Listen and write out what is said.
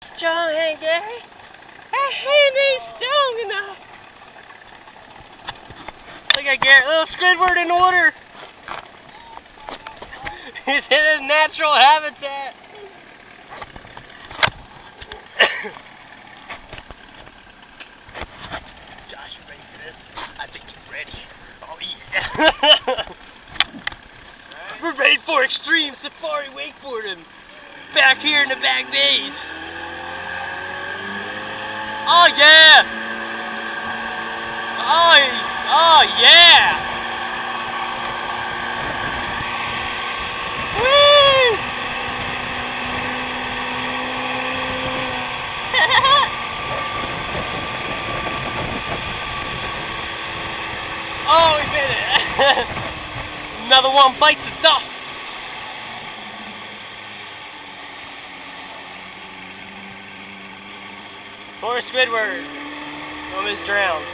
Strong hand, Gary. That hand ain't strong enough. Look at Garrett, little Squidward in the water. He's in his natural habitat. Josh, you ready for this? I think he's ready. Oh yeah. We're ready for extreme safari wakeboarding. Back here in the back bays. Oh yeah! Oh yeah! Woo! Oh, we made it! Another one bites the dust. Poor Squidward, almost drowned.